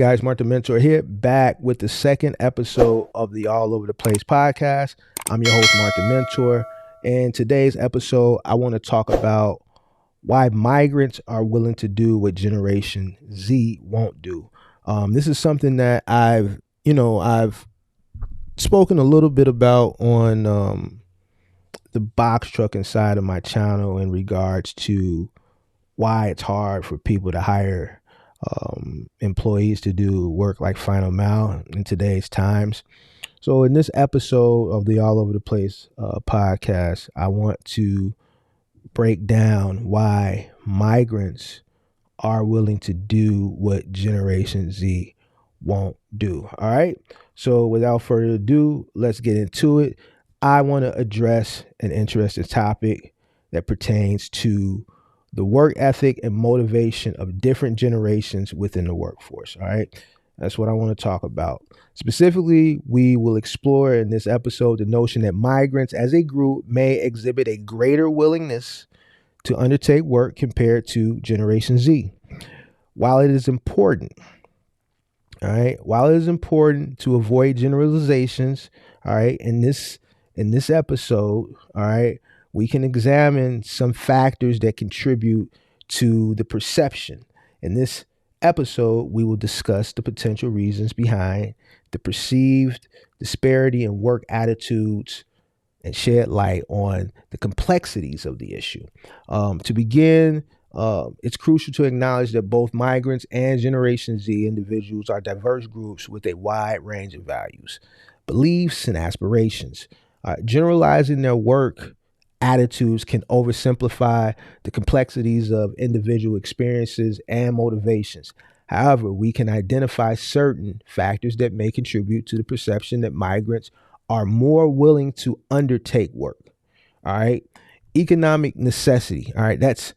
guys, Martin Mentor here, back with the second episode of the All Over the Place podcast. I'm your host, Martin Mentor, and today's episode, I want to talk about why migrants are willing to do what Generation Z won't do. This is something that I've spoken a little bit about on the box trucking side of my channel in regards to why it's hard for people to hire employees to do work like final mile in today's times. So in this episode of the All Over the Place podcast, I want to break down why migrants are willing to do what Generation Z won't do. All right. So without further ado, let's get into it. I want to address an interesting topic that pertains to the work ethic and motivation of different generations within the workforce. All right. That's what I want to talk about. Specifically, we will explore in this episode the notion that migrants as a group may exhibit a greater willingness to undertake work compared to Generation Z. While it is important, to avoid generalizations, all right, in this episode, all right, we can examine some factors that contribute to the perception. In this episode, we will discuss the potential reasons behind the perceived disparity in work attitudes and shed light on the complexities of the issue. To begin, it's crucial to acknowledge that both migrants and Generation Z individuals are diverse groups with a wide range of values, beliefs, and aspirations. Generalizing their work attitudes can oversimplify the complexities of individual experiences and motivations. However, we can identify certain factors that may contribute to the perception that migrants are more willing to undertake work. All right. Economic necessity. All right. That's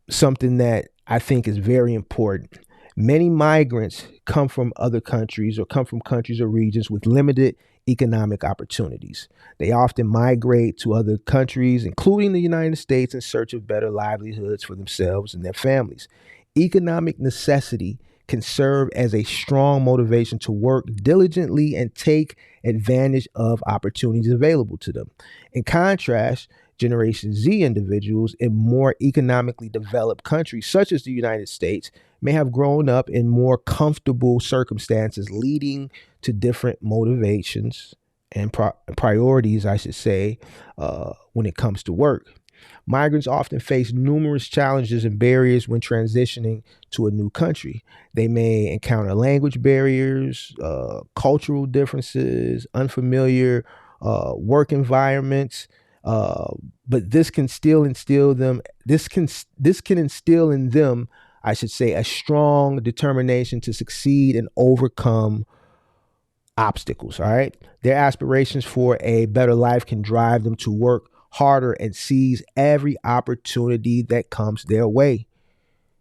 something that I think is very important. Many migrants come from other countries or come from countries or regions with limited economic opportunities. They often migrate to other countries, including the United States, in search of better livelihoods for themselves and their families. Economic necessity can serve as a strong motivation to work diligently and take advantage of opportunities available to them. In contrast, Generation Z individuals in more economically developed countries, such as the United States, may have grown up in more comfortable circumstances, leading to different motivations and priorities, I should say, when it comes to work. Migrants often face numerous challenges and barriers when transitioning to a new country. They may encounter language barriers, cultural differences, unfamiliar work environments, but this can instill in them, I should say, a strong determination to succeed and overcome obstacles. All right. Their aspirations for a better life can drive them to work harder and seize every opportunity that comes their way.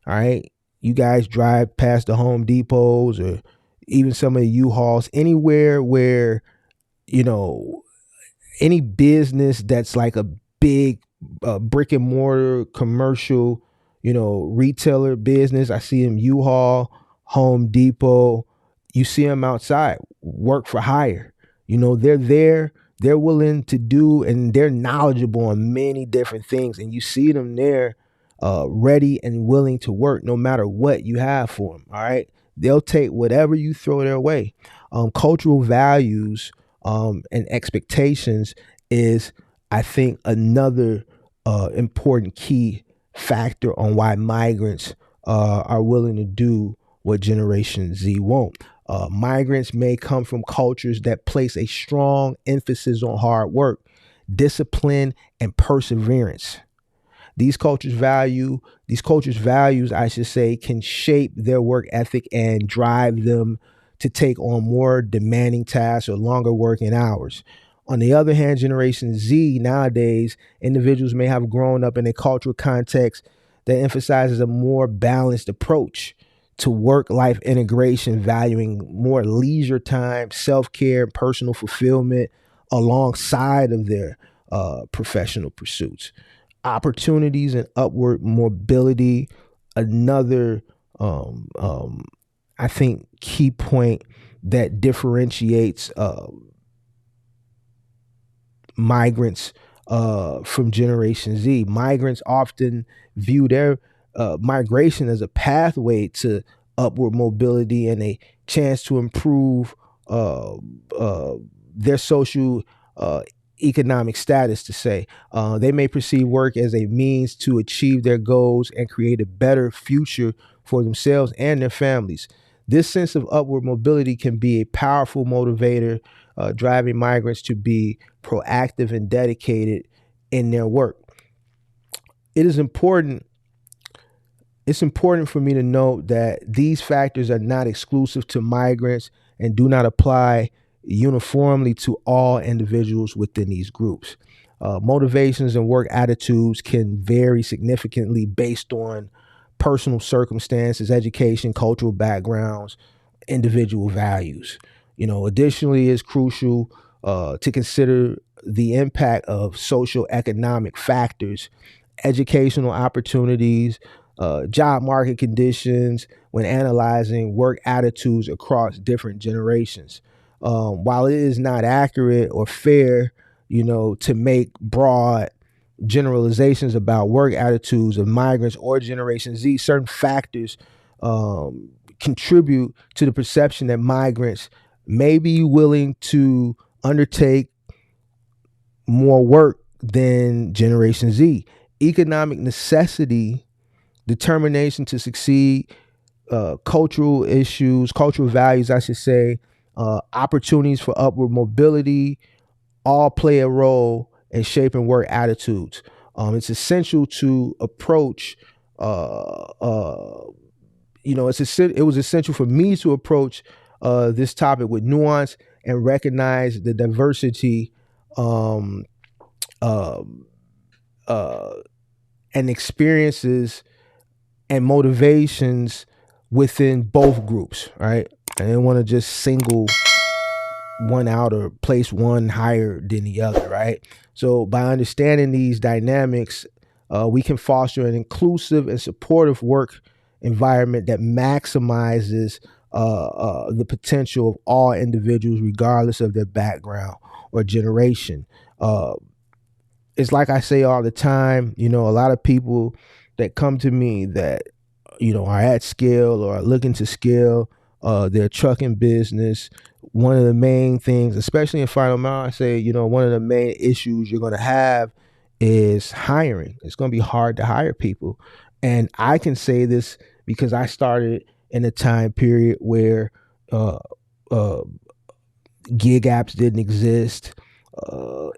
All right. You guys drive past the Home Depots or even some of the U-Hauls, anywhere where, any business that's like a big brick and mortar commercial, retailer business. I see them U-Haul, Home Depot. You see them outside, work for hire. They're there, they're willing to do, and they're knowledgeable on many different things. And you see them there ready and willing to work no matter what you have for them. All right. They'll take whatever you throw their way. Cultural values and expectations is, I think, another important key factor on why migrants are willing to do what Generation Z won't. Migrants may come from cultures that place a strong emphasis on hard work, discipline, and perseverance. These cultures' values, I should say, can shape their work ethic and drive them to take on more demanding tasks or longer working hours. On the other hand, Generation Z nowadays, individuals may have grown up in a cultural context that emphasizes a more balanced approach to work-life integration, valuing more leisure time, self-care, and personal fulfillment alongside of their professional pursuits. Opportunities and upward mobility, another I think, key point that differentiates migrants from Generation Z. Migrants often view their migration as a pathway to upward mobility and a chance to improve uh, uh, their social uh, economic status, to say. They may perceive work as a means to achieve their goals and create a better future for themselves and their families. This sense of upward mobility can be a powerful motivator, driving migrants to be proactive and dedicated in their work. It is important It's important for me to note that these factors are not exclusive to migrants and do not apply uniformly to all individuals within these groups. Motivations and work attitudes can vary significantly based on personal circumstances, education, cultural backgrounds, individual values. Additionally, it's crucial to consider the impact of social economic factors, educational opportunities, job market conditions when analyzing work attitudes across different generations. While it is not accurate or fair, to make broad generalizations about work attitudes of migrants or Generation Z, certain factors contribute to the perception that migrants may be willing to undertake more work than Generation Z. Economic necessity, determination to succeed, cultural values, I should say, opportunities for upward mobility, all play a role in shaping work attitudes. It's essential to approach. It was essential for me to approach this topic with nuance and recognize the diversity um, uh, uh, and experiences and motivations within both groups, right? I didn't want to just single one out or place one higher than the other, right? So by understanding these dynamics, we can foster an inclusive and supportive work environment that maximizes the potential of all individuals, regardless of their background or generation. Uh, it's like I say all the time, a lot of people that come to me that, are at scale or are looking to scale their trucking business. One of the main things, especially in Final Mile, I say, one of the main issues you're going to have is hiring. It's going to be hard to hire people. And I can say this because I started in a time period where uh, uh, gig apps didn't exist,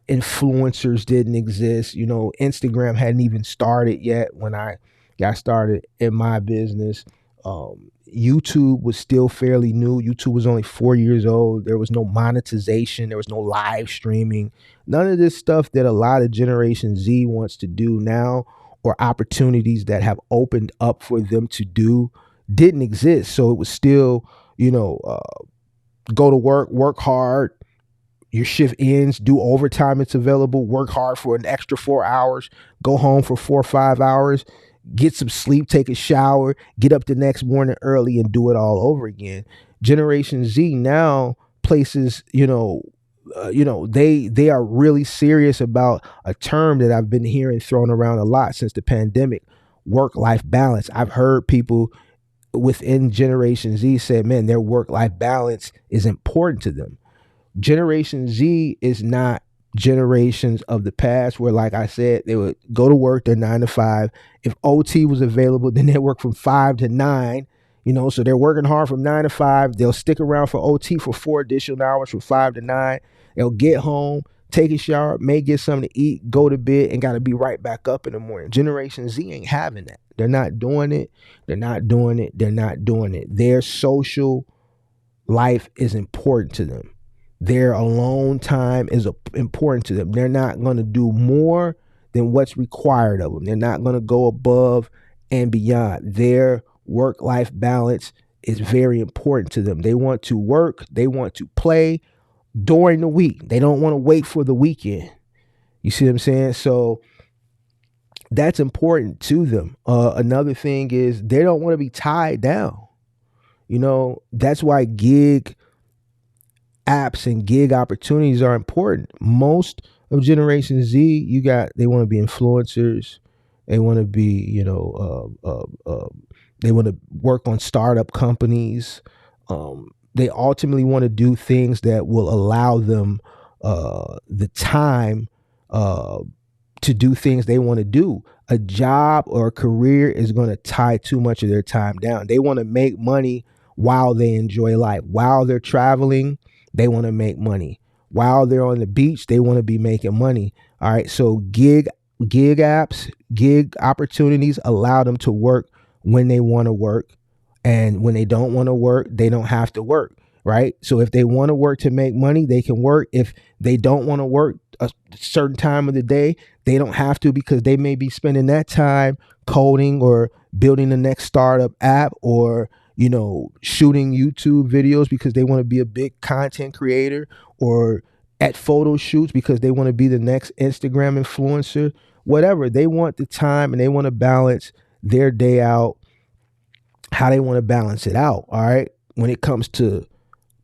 influencers didn't exist. Instagram hadn't even started yet when I got started in my business. YouTube was still fairly new. YouTube was only 4 years old. There was no monetization. There was no live streaming. None of this stuff that a lot of Generation Z wants to do now, or opportunities that have opened up for them to do, didn't exist. So it was still, go to work hard. Your shift ends, do overtime, it's available, work hard for an extra 4 hours, go home for 4 or 5 hours, get some sleep, take a shower, get up the next morning early and do it all over again. Generation Z now places, they are really serious about a term that I've been hearing thrown around a lot since the pandemic: work-life balance. I've heard people within Generation Z say, man, their work-life balance is important to them. Generation Z is not generations of the past where, like I said, they would go to work, their 9 to 5. If OT was available, then they work from 5 to 9. So they're working hard from 9 to 5. They'll stick around for OT for 4 additional hours from 5 to 9. They'll get home, take a shower, may get something to eat, go to bed, and got to be right back up in the morning. Generation Z ain't having that. They're not doing it. They're not doing it. They're not doing it. Their social life is important to them. Their alone time is important to them. They're not going to do more than what's required of them. They're not going to go above and beyond. Their work-life balance is very important to them. They want to work. They want to play during the week. They don't want to wait for the weekend. You see what I'm saying? So that's important to them. Another thing is they don't want to be tied down. That's why gig apps and gig opportunities are important. Most of Generation Z, they want to be influencers, they want to be, they want to work on startup companies. They ultimately want to do things that will allow them the time uh, to do things they want to do. A job or a career is going to tie too much of their time down. They want to make money while they enjoy life. While they're traveling, they want to make money. While they're on the beach, they want to be making money. All right. So gig apps, gig opportunities allow them to work when they want to work. And when they don't want to work, they don't have to work. Right. So if they want to work to make money, they can work. If they don't want to work a certain time of the day, they don't have to, because they may be spending that time coding or building the next startup app, or shooting YouTube videos because they want to be a big content creator, or at photo shoots because they want to be the next Instagram influencer. Whatever, they want the time and they want to balance their day out how they want to balance it out. All right. When it comes to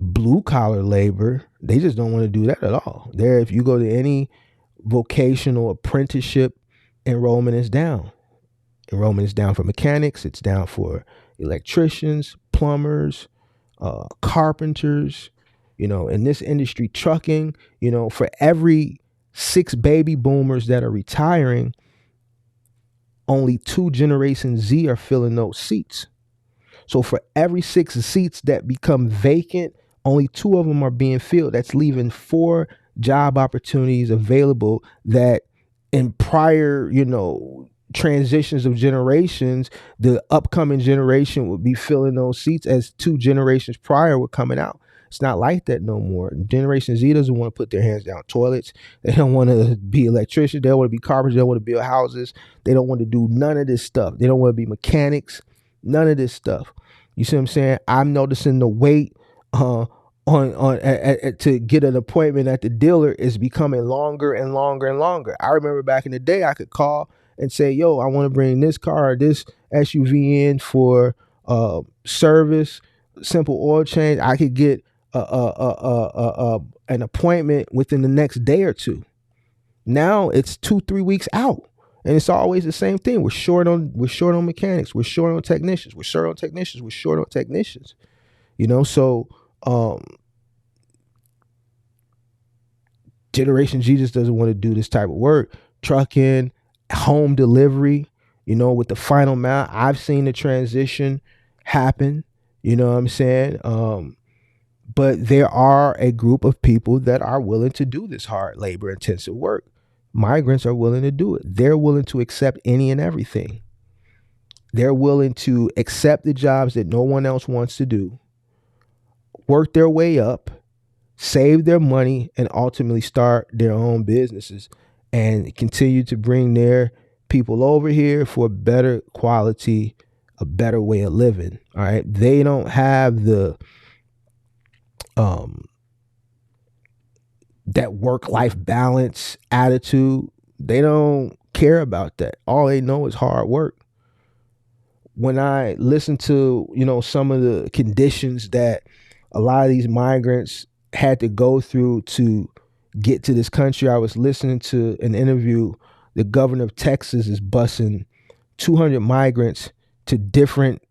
blue collar labor, they just don't want to do that at all. If you go to any vocational apprenticeship, enrollment is down. Enrollment is down for mechanics. It's down for electricians, plumbers, carpenters. In this industry, trucking. For every 6 baby boomers that are retiring, only 2 Generation Z are filling those seats. So for every 6 seats that become vacant, only 2 of them are being filled. That's leaving 4 job opportunities available that in prior, transitions of generations, the upcoming generation would be filling those seats as 2 generations prior were coming out. It's not like that no more. Generation Z doesn't want to put their hands down toilets. They don't want to be electricians. They don't want to be carpenters. They don't want to build houses. They don't want to do none of this stuff. They don't want to be mechanics. None of this stuff. You see what I'm saying? I'm noticing the wait to get an appointment at the dealer is becoming longer and longer and longer. I remember back in the day, I could call and say, "Yo, I want to bring this car or this SUV in for service, simple oil change." I could get an appointment within the next day or two. Now it's 2-3 weeks out. And it's always the same thing. We're short on mechanics. We're short on technicians. We're short on technicians. We're short on technicians. So Generation G just doesn't want to do this type of work. Trucking, home delivery, with the final mile. I've seen the transition happen. You know what I'm saying? But there are a group of people that are willing to do this hard labor intensive work. Migrants are willing to do it. They're willing to accept any and everything. They're willing to accept the jobs that no one else wants to do, work their way up, save their money, and ultimately start their own businesses and continue to bring their people over here for a better quality, a better way of living. All right. They don't have that work-life balance attitude. They don't care about that. All they know is hard work. When I listen to, some of the conditions that a lot of these migrants had to go through to get to this country, I was listening to an interview. The governor of Texas is busing 200 migrants to different,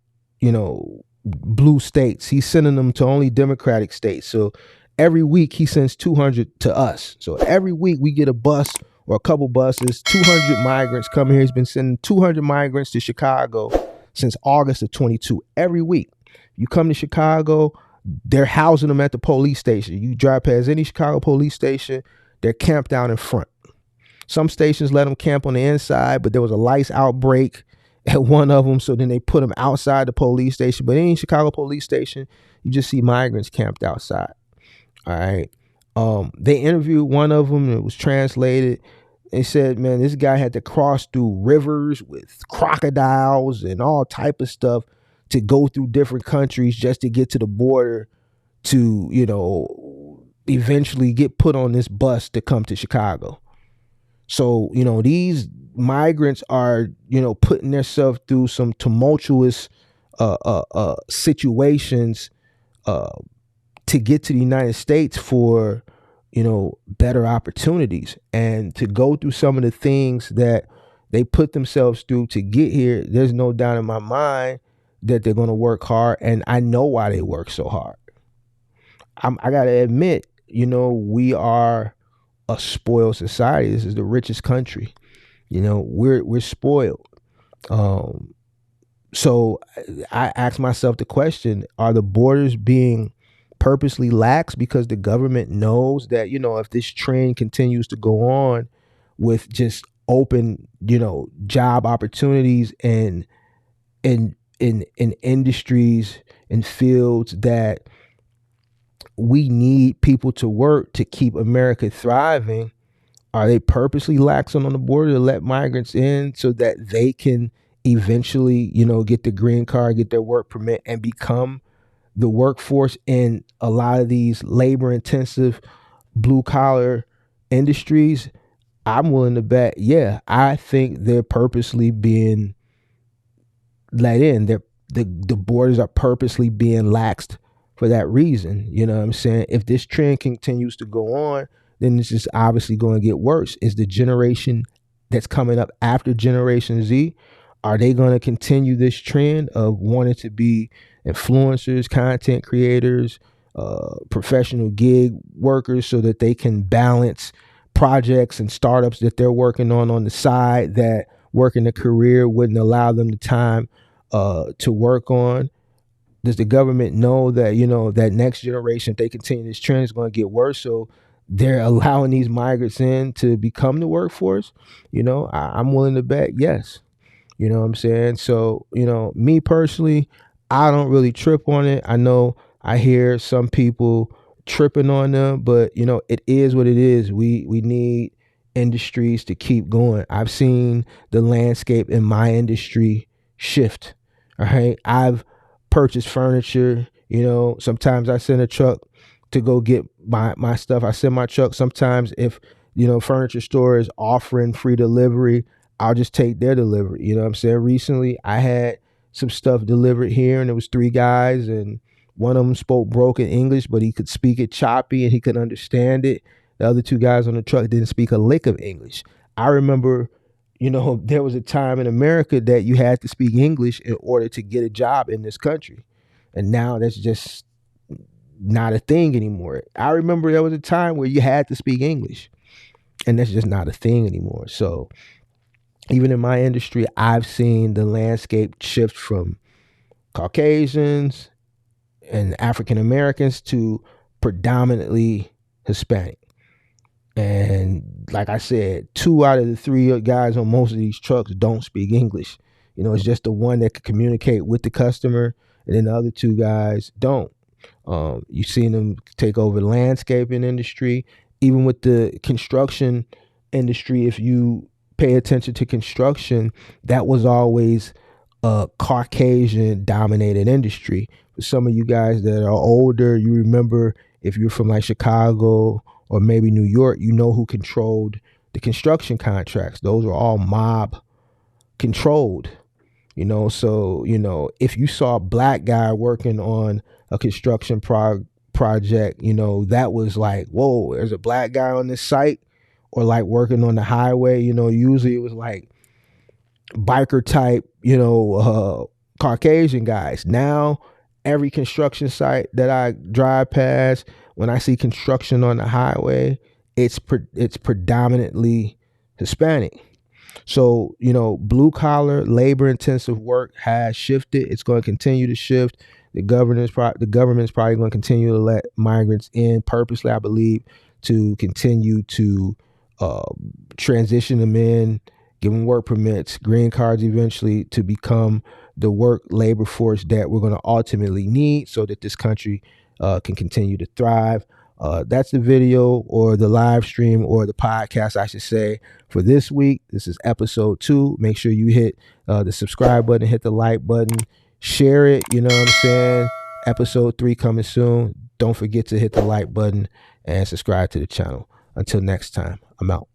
blue states. He's sending them to only Democratic states. So every week he sends 200 to us. So every week we get a bus or a couple buses, 200 migrants come here. He's been sending 200 migrants to Chicago since August of 22. Every week you come to Chicago, they're housing them at the police station. You drive past any Chicago police station, they're camped out in front. Some stations let them camp on the inside, but there was a lice outbreak at one of them, so then they put them outside the police station. But any Chicago police station, you just see migrants camped outside. All right. They interviewed one of them, and it was translated. They said, man, this guy had to cross through rivers with crocodiles and all type of stuff to go through different countries just to get to the border to, eventually get put on this bus to come to Chicago. So, these migrants are, putting themselves through some tumultuous situations uh, to get to the United States for, better opportunities, and to go through some of the things that they put themselves through to get here. There's no doubt in my mind that they're going to work hard, and I know why they work so hard. I got to admit, we are a spoiled society. This is the richest country. We're spoiled. Um, so I ask myself the question: are the borders being purposely lax because the government knows that, if this trend continues to go on with just open, job opportunities and in industries and fields that we need people to work to keep America thriving? Are they purposely laxing on the border to let migrants in so that they can eventually, get the green card, get their work permit, and become the workforce in a lot of these labor intensive blue collar industries? I'm willing to bet, yeah, I think they're purposely being let in. The borders are purposely being laxed for that reason. You know what I'm saying? If this trend continues to go on, then this is obviously going to get worse. Is the generation that's coming up after Generation Z, are they going to continue this trend of wanting to be influencers, content creators, professional gig workers, so that they can balance projects and startups that they're working on the side that working a career wouldn't allow them the time to work on? Does the government know that, that next generation, if they continue this trend, is going to get worse? So they're allowing these migrants in to become the workforce? I'm willing to bet yes. You know what I'm saying? So, me personally, I don't really trip on it. I know I hear some people tripping on them, but it is what it is. We need industries to keep going. I've seen the landscape in my industry shift. All right. I've purchased furniture. Sometimes I send a truck to go get my stuff. I send my truck. Sometimes if, furniture store is offering free delivery, I'll just take their delivery. You know what I'm saying? Recently, I had some stuff delivered here, and it was 3 guys, and one of them spoke broken English, but he could speak it choppy and he could understand it. The other 2 guys on the truck didn't speak a lick of English. I remember, there was a time in America that you had to speak English in order to get a job in this country. And now that's just not a thing anymore. I remember there was a time where you had to speak English, and that's just not a thing anymore. So even in my industry, I've seen the landscape shift from Caucasians and African Americans to predominantly Hispanic. And like I said, 2 out of the 3 guys on most of these trucks don't speak English. It's just the one that can communicate with the customer, and then the other 2 guys don't. You've seen them take over the landscaping industry, even with the construction industry. If you pay attention to construction, that was always a Caucasian dominated industry. For some of you guys that are older, you remember, if you're from like Chicago or maybe New York, who controlled the construction contracts. Those were all mob controlled. So if you saw a black guy working on a construction project, that was like, whoa, there's a black guy on this site. Or like working on the highway, usually it was like biker type, Caucasian guys. Now every construction site that I drive past, when I see construction on the highway, it's predominantly Hispanic. So, blue collar, labor intensive work has shifted. It's going to continue to shift. The government's probably going to continue to let migrants in purposely, I believe, to continue to transition them in, give them work permits, green cards eventually, to become the work labor force that we're going to ultimately need so that this country can continue to thrive. That's the video, or the live stream, or the podcast, I should say, for this week. This is episode 2. Make sure you hit the subscribe button, hit the like button, share it. You know what I'm saying? Episode 3 coming soon. Don't forget to hit the like button and subscribe to the channel. Until next time, I'm out.